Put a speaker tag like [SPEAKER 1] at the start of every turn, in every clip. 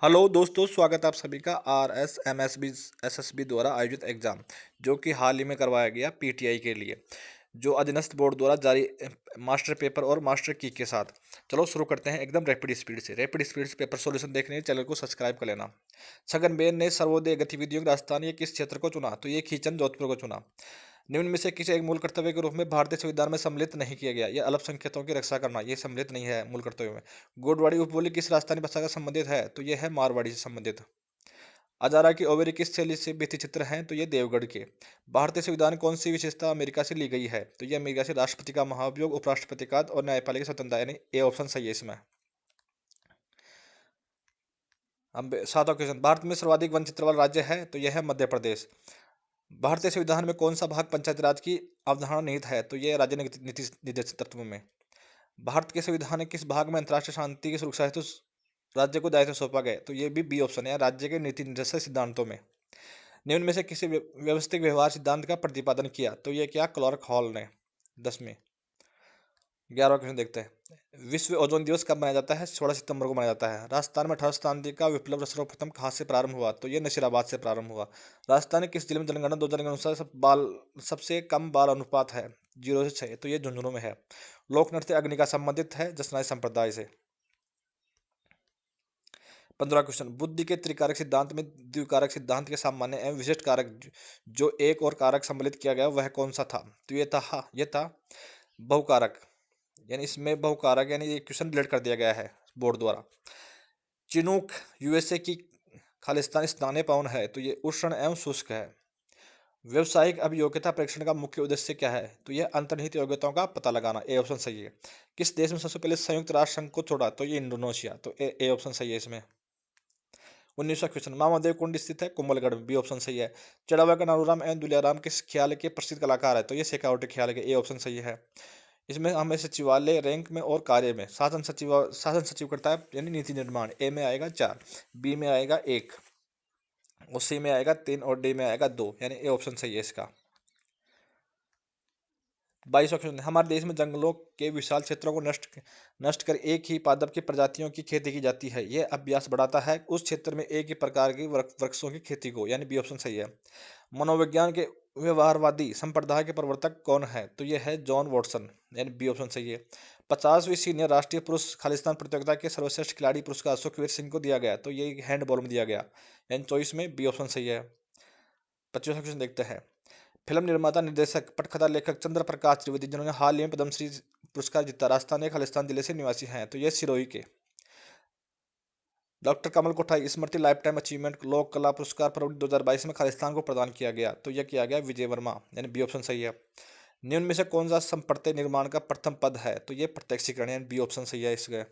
[SPEAKER 1] Hello दोस्तों, स्वागत है आप सभी का R S M S B S S B द्वारा आयोजित एग्ज़ाम जो कि हाल ही में करवाया गया पीटीआई के लिए, जो अधीनस्थ बोर्ड द्वारा जारी मास्टर पेपर और मास्टर की के साथ। चलो शुरू करते हैं एकदम रैपिड स्पीड से पेपर सॉल्यूशन देखने के लिए चैनल को सब्सक्राइब कर लेना। छगनबेन ने सर्वोदय गतिविधियों की राजधानी या किस क्षेत्र को चुना? तो ये खींचन जोधपुर को चुना। निम्न में से किसी एक मूल कर्तव्य के रूप में भारतीय संविधान में सम्मिलित नहीं किया गया? यह अल्पसंख्यकों की रक्षा करना, ये सम्मिलित नहीं है मूल कर्तव्य में। गोडवाड़ी उपबोली किस राजस्थानी भाषा का संबंधित है? तो यह है मारवाड़ी से संबंधित। अजारा की ओवेरी किस शैली से भित्ति चित्र हैं? तो ये देवगढ़ के। भारतीय संविधान कौन सी विशेषता अमेरिका से ली गई है? तो ये अमेरिका से राष्ट्रपति का महाभियोग, उपराष्ट्रपति का और न्यायपालिका स्वतंत्रता, यानी ए ऑप्शन सही है इसमें। अब सातवां क्वेश्चन, भारत में सर्वाधिक वन चित्र वाला राज्य है? तो यह है मध्य प्रदेश। भारतीय संविधान में कौन सा भाग पंचायती राज की अवधारणा निहित है? तो यह राज्य नीति निर्देशित तत्व में। भारत के संविधान के किस भाग में अंतर्राष्ट्रीय शांति की सुरक्षा हेतु राज्य को दायित्व सौंपा गया? तो ये भी बी ऑप्शन है, राज्य के नीति निर्देशक सिद्धांतों में। निम्न में से किसी व्यवस्थित व्यवहार सिद्धांत का प्रतिपादन किया? तो ये क्या क्लार्क हॉल ने 10वीं। 11वां क्वेश्चन देखते हैं, विश्व ओजोन दिवस कब मनाया जाता है? 16 सितंबर को मनाया जाता है। राजस्थान में 18 शताब्दी का विप्लव सर्वप्रथम कहाँ से प्रारंभ हुआ? तो ये नशीराबाद से प्रारंभ हुआ। राजस्थान के किस जिले में जनगणना 2000 के अनुसार सबसे कम बाल अनुपात है? 0 से 6। तो ये झुंझुनू में है। लोक नृत्य अग्नि का संबंधित है जसनाई संप्रदाय से। 15वां क्वेश्चन, बुद्धि के त्रिकारक सिद्धांत में द्विकारक सिद्धांत के सामान्य एवं विशिष्ट कारक जो एक और कारक सम्मिलित किया गया वह कौन सा था? तो ये था बहुकारक, यानी इसमें बहुकारक, यानी ये क्वेश्चन डिलीट कर दिया गया है बोर्ड द्वारा। चिनूक यूएसए की खालिस्तानी स्थानीय पवन है? तो ये उष्ण एवं शुष्क है। व्यवसायिक अभियोग्यता परीक्षण का मुख्य उद्देश्य क्या है? तो यह अंतर्निहित योग्यताओं का पता लगाना। ए ऑप्शन सही है। किस देश में सबसे पहले संयुक्त राष्ट्र संघ को छोड़ा? तो ये इंडोनेशिया। तो ए ऑप्शन सही है इसमें। 19वां क्वेश्चन, मामादेव कुंड स्थित है? कुंभलगढ़ में। बी ऑप्शन सही है। चढ़ावा का नारूराम एवं दुलियाराम किस ख्याल के प्रसिद्ध कलाकार है? तो ये शेखावटी ख्याल के। ए ऑप्शन सही है। इसमें हमें सचिवालय रैंक में और कार्य में शासन सचिव करता है, यानी नीति निर्माण। ए में आएगा 4, बी में आएगा 1, और सी में आएगा 3 और डी में आएगा 2, यानी ए ऑप्शन सही है इसका। 22वां क्वेश्चन, हमारे देश में जंगलों के विशाल क्षेत्रों को नष्ट कर एक ही पादप की प्रजातियों की खेती की जाती है। यह अभ्यास बढ़ाता है उस क्षेत्र में एक ही प्रकार की वृक्षों की खेती को, यानी बी ऑप्शन सही है। मनोविज्ञान के व्यवहारवादी संप्रदाय के प्रवर्तक कौन है? तो यह है जॉन वॉटसन, यानी बी ऑप्शन सही है। 50वीं सीनियर राष्ट्रीय पुरुष खालिस्तान प्रतियोगिता के सर्वश्रेष्ठ खिलाड़ी पुरस्कार सुखवीर सिंह को दिया गया? तो ये हैंडबॉल में दिया गया, यानी 24 में। बी ऑप्शन सही है। 25वां क्वेश्चन देखते हैं, फिल्म निर्माता निर्देशक पटकथा लेखक चंद्र प्रकाश त्रिवेदी जिन्होंने हाल ही में पद्मश्री पुरस्कार जीता राजस्थान के खालिस्तान जिले से निवासी हैं? तो ये सिरोही के। डॉक्टर कमल कोठारी स्मृति लाइफ टाइम अचीवमेंट लोक कला पुरस्कार फरवरी 2022 में खालिस्तान को प्रदान किया गया? तो यह किया गया विजय वर्मा, यानी बी ऑप्शन सही है। निम्न में से कौन सा संप्रत्यय निर्माण का प्रथम पद है? तो ये प्रत्यक्षीकरण, यानी बी ऑप्शन सही है इसका।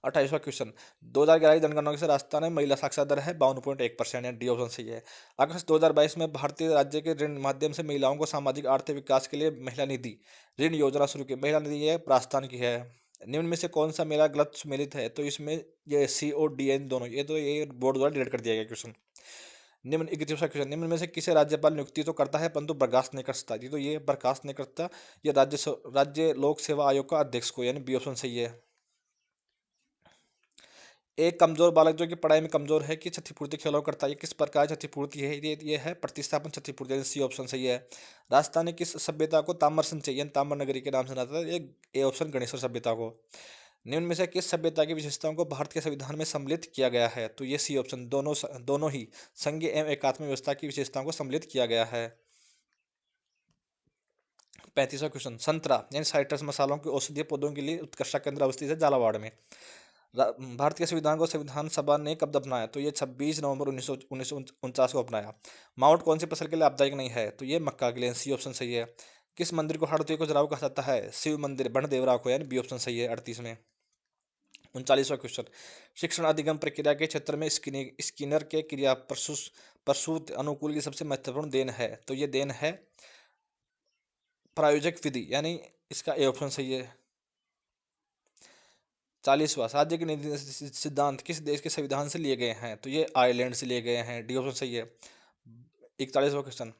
[SPEAKER 1] 28वां क्वेश्चन, 2011 की जनगणना से राजस्थान में महिला साक्षरता दर है 52.1%, यानी डी ऑप्शन सही है। अगस्त 2022 में भारतीय राज्य के ऋण माध्यम से महिलाओं को सामाजिक आर्थिक विकास के लिए महिला निधि ऋण योजना शुरू की। महिला निधि ये राजस्थान की है। निम्न में से कौन सा मेला गलत सुमेलित है? तो इसमें ये सी और डी एन दोनों, ये बोर्ड द्वारा डिलीट कर दिया गया क्वेश्चन। निम्न 21वां क्वेश्चन, निम्न में से किसे राज्यपाल नियुक्ति तो करता है परंतु बर्खास्त नहीं कर सकता? तो ये बर्खास्त नहीं करता, ये राज्य लोक सेवा आयोग का अध्यक्ष को, यानी बी ऑप्शन सही है। एक कमजोर बालक जो कि पढ़ाई में कमजोर है कि क्षतिपूर्ति खेलों करता है, ये किस प्रकार की क्षतिपूर्ति है? ये है प्रतिस्थापन क्षतिपूर्ति, यानी सी ऑप्शन सही है। राजस्थान ने किस सभ्यता को ताम्र संचय यानी ताम्र नगरी के नाम से जाना जाता है? ये ए ऑप्शन गणेश्वर सभ्यता को। निम्न में से किस सभ्यता की विशेषताओं को भारत के संविधान में सम्मिलित किया गया है? तो ये सी ऑप्शन, दोनों ही संघीय एवं एकात्म व्यवस्था की विशेषताओं को सम्मिलित किया गया है। 35वां क्वेश्चन, संतरा यानी साइट्रस मसालों के औषधीय पौधों के लिए उत्कृष्टता केंद्र अवस्थित है झालावाड़ में। भारत के संविधान को संविधान सभा ने कब अपनाया? तो ये 26 नवंबर 1949 को अपनाया। माउंट कौन सी फसल के लिए लाभदायक नहीं है? तो ये मक्का के लिए, सी ऑप्शन सही है। किस मंदिर को हरदोई को खजुराहो कहा जाता है? शिव मंदिर बनदेवरा को, यानी बी ऑप्शन सही है 38 में। 39वां क्वेश्चन, शिक्षण अधिगम प्रक्रिया के क्षेत्र में स्किनर के क्रिया प्रसूत अनुकूल की सबसे महत्वपूर्ण देन है? तो ये देन है प्रायोजक विधि, यानी इसका ए ऑप्शन सही है। 40वां, राज्य के नीति सिद्धांत किस देश के संविधान से लिए गए हैं? तो ये आयरलैंड से लिए गए हैं, डी ऑप्शन सही है। 41वां क्वेश्चन,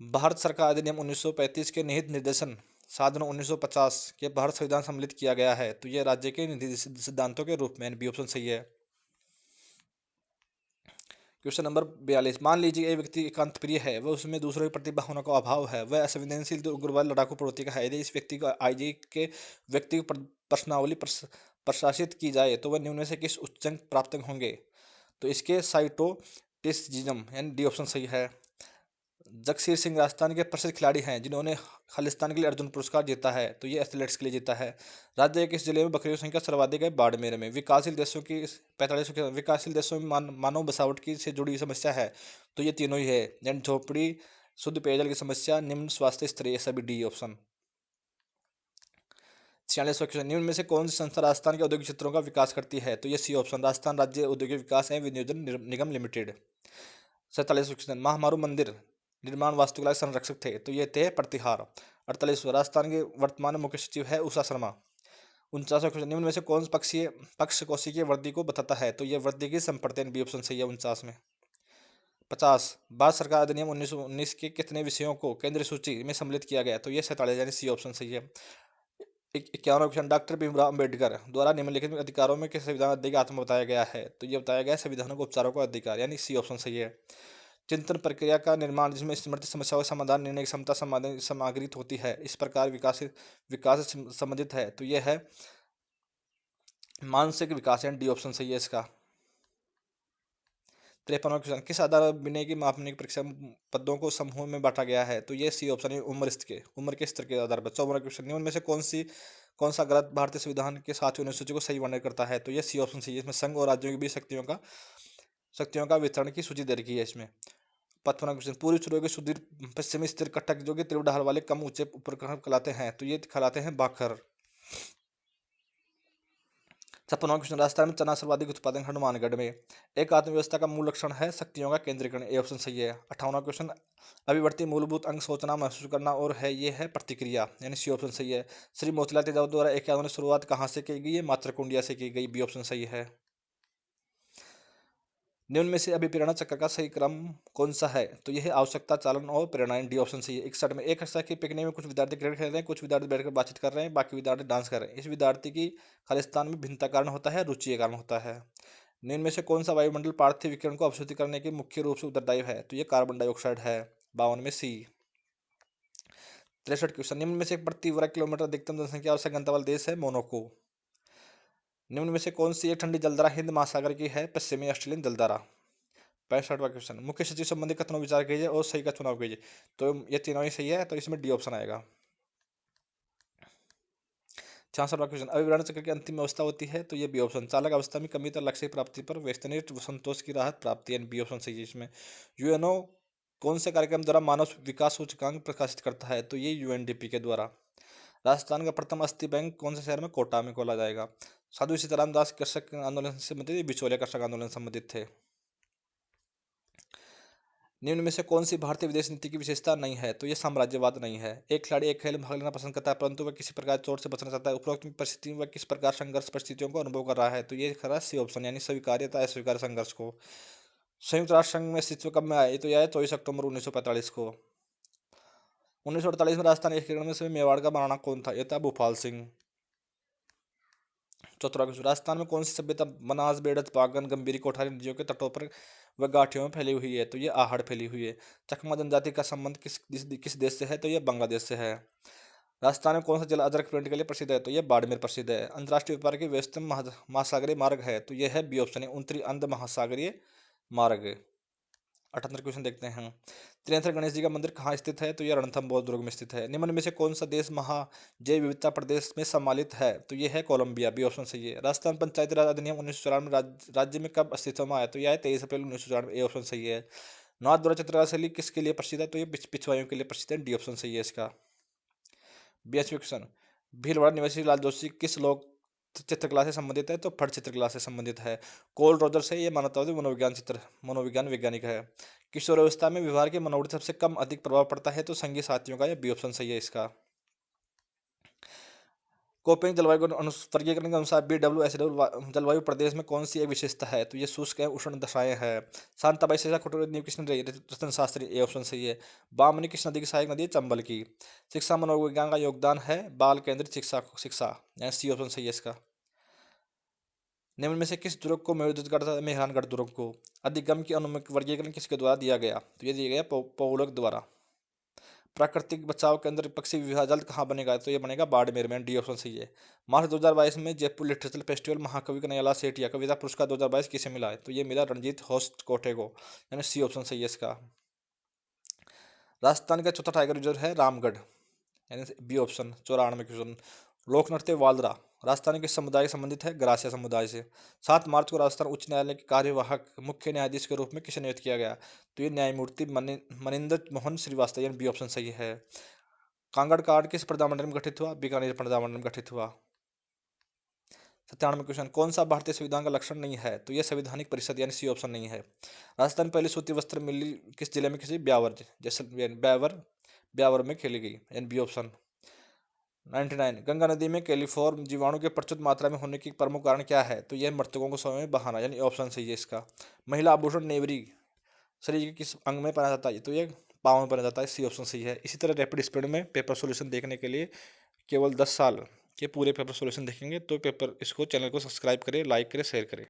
[SPEAKER 1] भारत सरकार अधिनियम 1935 के निहित निर्देशन 7 जून 1950 के भारत संविधान सम्मिलित किया गया है, तो ये राज्य के नीति सिद्धांतों के रूप में, बी ऑप्शन सही है। क्वेश्चन नंबर 42, मान लीजिए एक व्यक्ति एकांत प्रिय है, वह उसमें दूसरों की प्रतिभा होने का अभाव है, वह असंवेदनशील उग्रवाद लड़ाकू प्रवृत्ति का है। यदि इस व्यक्ति को आईजी के व्यक्ति प्रश्नावली प्रशासित की जाए तो वह निम्न में से किस उच्चांक प्राप्त होंगे? तो इसके साइटोटिसिज्म यानी डी ऑप्शन सही है। जगसीर सिंह राजस्थान के प्रसिद्ध खिलाड़ी हैं जिन्होंने खालिस्तान के लिए अर्जुन पुरस्कार जीता है, तो ये एथलेट्स के लिए जीता है। राज्य के किस जिले में बकरियों की संख्या सर्वाधिक है? बाड़मेर में। विकासशील देशों की 45, विकासशील देशों में मानव बसावट की से जुड़ी समस्या है, तो ये तीनों ही है, यानी झोपड़ी, शुद्ध पेयजल की समस्या, निम्न स्वास्थ्य स्तर, ये सभी डी ऑप्शन। 46वां क्वेश्चन, निम्न में से कौन सी संस्था राजस्थान के औद्योगिक क्षेत्रों का विकास करती है? तो ये सी ऑप्शन, राजस्थान राज्य औद्योगिक विकास एवं विनियोजन निगम लिमिटेड। 47वां क्वेश्चन, महामारू मंदिर निर्माण वास्तुकला के संरक्षक थे, तो ये थे प्रतिहार। 48वां, राजस्थान के वर्तमान मुख्य सचिव है उषा शर्मा। 49वां क्वेश्चन, निम्न में से कौन पक्ष कोशिकीय वृद्धि को बताता है? तो ये वृद्धि की संप्रत्यन, बी ऑप्शन सही है 49 में। 50, भारत सरकार अधिनियम 1919 के कितने विषयों को केंद्रीय सूची में सम्मिलित किया गया? तो ये 47 यानी सी ऑप्शन सही है। 51वां क्वेश्चन, डॉक्टर भीमराव अम्बेडकर द्वारा निम्नलिखित अधिकारों में किस संविधान अधिकार आत्म बताया गया है? तो ये बताया गया संविधान को उपचारों का अधिकार, यानी सी ऑप्शन सही है। चिंतन प्रक्रिया का निर्माण जिसमें स्मृति समस्याओं का समाधान, निर्णय की क्षमता समाग्रित होती है, इस प्रकार विकास विकास से संबंधित है, तो यह है मानसिक विकास, यानी डी ऑप्शन सही है इसका। 53वां क्वेश्चन, किस आधार पर विनय की मापने की परीक्षा पदों को समूह में बांटा गया है? तो ये सी ऑप्शन है, उम्र के स्तर के आधार पर। 54वां क्वेश्चन, निम्न में से कौन सा ग्रंथ भारतीय संविधान के 7वें अनुसूची को सही वर्णन करता है? तो ये सी ऑप्शन सही है, इसमें संघ और राज्यों के बीच शक्तियों का वितरण की सूची दे रखी है इसमें। 55वां क्वेश्चन, पूर्वी सूर्य के सुदूर पश्चिमी स्थिर कटक जो कि तीव्र ढाल वाले कम ऊंचे उपग्रह कहलाते हैं, तो ये कहलाते हैं बाखर। 56वां क्वेश्चन, राजस्थान में चना सर्वाधिक उत्पादन हनुमानगढ़ में। एक अर्थव्यवस्था का मूल लक्षण है शक्तियों का केंद्रीकरण, ए ऑप्शन सही है। 58वां क्वेश्चन, अभिवर्ती मूलभूत अंग सोचना, महसूस करना और है, ये है प्रतिक्रिया, यानी सी ऑप्शन सही है। श्री मोतीलाल नेहरू द्वारा एक आंदोलन की शुरुआत कहाँ से की गई है? मातृकुंडिया से की गई, बी ऑप्शन सही है। निम्न में से अभिप्रेरणा चक्र का सही क्रम कौन सा है? तो यह है आवश्यकता, चालन और प्रेरणाएं, डी ऑप्शन सही है। 61 में, एक कक्षा के पिकनिक में कुछ विद्यार्थी क्रिकेट खेल रहे हैं, कुछ विद्यार्थी बैठकर बातचीत कर रहे हैं, बाकी विद्यार्थी डांस कर रहे हैं। इस विद्यार्थी की खालिस्तान में भिन्नता कारण होता है, रुचि के कारण होता है। निम्न में से कौन सा वायुमंडल पार्थिव विकिरण को अवशोषित करने के मुख्य रूप से उत्तरदायी है? तो ये कार्बन डाइऑक्साइड है, 52 में सी। 63 क्वेश्चन, निम्न में से प्रति वर्ग किलोमीटर अधिकतम जनसंख्या और घनत्व वाला देश है? मोनाको। निम्न में से कौन सी एक ठंडी जलधारा हिंद महासागर की है? पश्चिमी ऑस्ट्रेलियन जलधारा। 65वां क्वेश्चन, मुख्य सचिव संबंधी कथनों विचार कीजिए और सही का चुनाव कीजिए। तो ये तीनों ही सही है, तो इसमें डी ऑप्शन आएगा। 66वां क्वेश्चन, अभिवरण चक्र की अंतिम अवस्था होती है? तो ये बी ऑप्शन, चालक अवस्था में कमी तक लक्ष्य की प्राप्ति पर व्यक्तिनिष्ठ संतोष की राहत प्राप्ति, यानी बी ऑप्शन सही है इसमें। यूएनओ कौन से कार्यक्रम द्वारा मानव विकास सूचकांक प्रकाशित करता है? तो ये यूएनडीपी के द्वारा। राजस्थान का प्रथम अस्थि बैंक कौन से शहर में? कोटा में खोला जाएगा। साधु सीताराम दास कृषक आंदोलन से संबंधित, बिचौलिया कृषक आंदोलन से संबंधित थे। निम्न में से कौन सी भारतीय विदेश नीति की विशेषता नहीं है? तो यह साम्राज्यवाद नहीं है। एक खिलाड़ी एक खेल में भाग लेना पसंद करता है, परंतु वह किसी प्रकार चोट से बचना चाहता है। उपरोक्त परिस्थिति में वह किस प्रकार संघर्ष परिस्थितियों को अनुभव कर रहा है? तो ये खरा सी ऑप्शन, यानी स्वीकार्यता अस्वीकार संघर्ष को। संयुक्त राष्ट्र संघ में अस्तित्व कब में आए? तो यह 24 अक्टूबर 1945 को। 1948 में राजस्थान एकीकरण में से मेवाड़ का महाराणा कौन था? यह था भूपाल सिंह। चौथा क्वेश्चन, राजस्थान में कौन सी सभ्यता बनास, बेड़त, पागन, गंभीरी, कोठारी नदियों के तटों पर व गाठियों में फैली हुई है? तो ये आहड़ फैली हुई है। चकमा जनजाति का संबंध किस देश से है? तो ये बांग्लादेश से है। राजस्थान में कौन सा जल अदरक प्रिंट के लिए प्रसिद्ध है? तो ये बाड़मेर प्रसिद्ध है। अंतर्राष्ट्रीय व्यापार की व्यस्तम महासागरीय मार्ग है? तो यह है बी ऑप्शन है, उत्तरी अंध महासागरीय मार्ग। 78 क्वेश्चन देखते हैं। त्रिनेत्र गणेश जी का मंदिर कहाँ स्थित है? तो यह रणथंभौर दुर्ग में स्थित है। निम्न में से कौन सा देश महा जैव विविधता प्रदेश में सम्मिलित है? तो यह है कोलंबिया, बी ऑप्शन सही है। राजस्थान पंचायती राज अधिनियम 1994 राज्य में कब अस्तित्व में आया? तो यह है 23 अप्रैल 1994, ए ऑप्शन सही है। नाथद्वारा चित्रकला शैली किसके लिए प्रसिद्ध है? तो ये पिछवाइयों के लिए प्रसिद्ध है, डी ऑप्शन सही है इसका। 82 क्वेश्चन, भीलवाड़ा निवासी लाल जोशी किस लोक चित्रकला से संबंधित है? तो फट चित्रकला से संबंधित है। कोल रोजर्स है, ये मानवतावादी मनोविज्ञान वैज्ञानिक है। किशोर अवस्था में व्यवहार के मनोवृत्ति सबसे कम अधिक प्रभाव पड़ता है? तो संगी साथियों का, ये बी ऑप्शन सही है इसका। कोपेन जलवायु को वर्गीकरण के अनुसार BWSW जलवायु प्रदेश में कौन सी एक विशेषता है? तो ये शुष्क है, उष्ण दशाएं है। शांताबाई शेषा कटोरे नीव किसने रही? रतन शास्त्री, ए ऑप्शन सही है। बामनी किस नदी की सहायक नदी है? चंबल की। शिक्षा मनोविज्ञान का योगदान है बाल केंद्रित शिक्षा शिक्षा, यानी सी ऑप्शन सही है इसका। निम्न में से किस दुर्ग को मेरुदत्त करता है? मेहरानगढ़ दुर्ग को। अधिगम की अनुमिक वर्गीकरण किसके द्वारा दिया गया? तो ये दिया गया पौलक द्वारा। प्राकृतिक बचाव केंद्र पक्षी विहार जल्द कहाँ बनेगा? तो ये बनेगा बाड़मेर में, डी ऑप्शन सही है। मार्च 2022 में जयपुर लिटरेचर फेस्टिवल महाकवि कन्हैयालाल सेठिया कविता पुरस्कार 2022 किसे मिला है? तो ये मिला रणजीत होस्ट कोठे को, यानी सी ऑप्शन सही है इसका। राजस्थान का चौथा टाइगर रिजर्व है रामगढ़, यानी बी ऑप्शन 94 क्वेश्चन। लोक नृत्य वालरा राजस्थान के समुदाय से संबंधित है? ग्रासिया समुदाय से। 7 मार्च को राजस्थान उच्च न्यायालय के कार्यवाहक मुख्य न्यायाधीश के रूप में किसे नियुक्त किया गया? तो ये न्यायमूर्ति मनिंदर मोहन श्रीवास्तव, यानी बी ऑप्शन सही है। कांगड़ कार्ड किस प्रजामंडल में गठित हुआ? बीकानेर प्रजामंडल में गठित हुआ। 97 क्वेश्चन, कौन सा भारतीय संविधान का लक्षण नहीं है? तो यह संवैधानिक परिषद, यानी सी ऑप्शन नहीं है। राजस्थान पहली सूती वस्त्र मिल किस जिले में किसी? ब्यावर, जैसे ब्यावर में खेली गई, यानी बी ऑप्शन। 99, गंगा नदी में कैलिफोर्म जीवाणु के प्रचुर मात्रा में होने की प्रमुख कारण क्या है? तो यह मृतकों को समय में बहाना, यानी ऑप्शन सही है इसका। महिला आभूषण नेवरी शरीर के किस अंग में पहना जाता है? तो ये पाँव में पहना जाता है, सी ऑप्शन सही है। इसी तरह रैपिड स्पीड में पेपर सॉल्यूशन देखने के लिए केवल 10 साल के पूरे पेपर सॉल्यूशन देखेंगे तो पेपर इसको चैनल को सब्सक्राइब करें, लाइक करें, शेयर करें।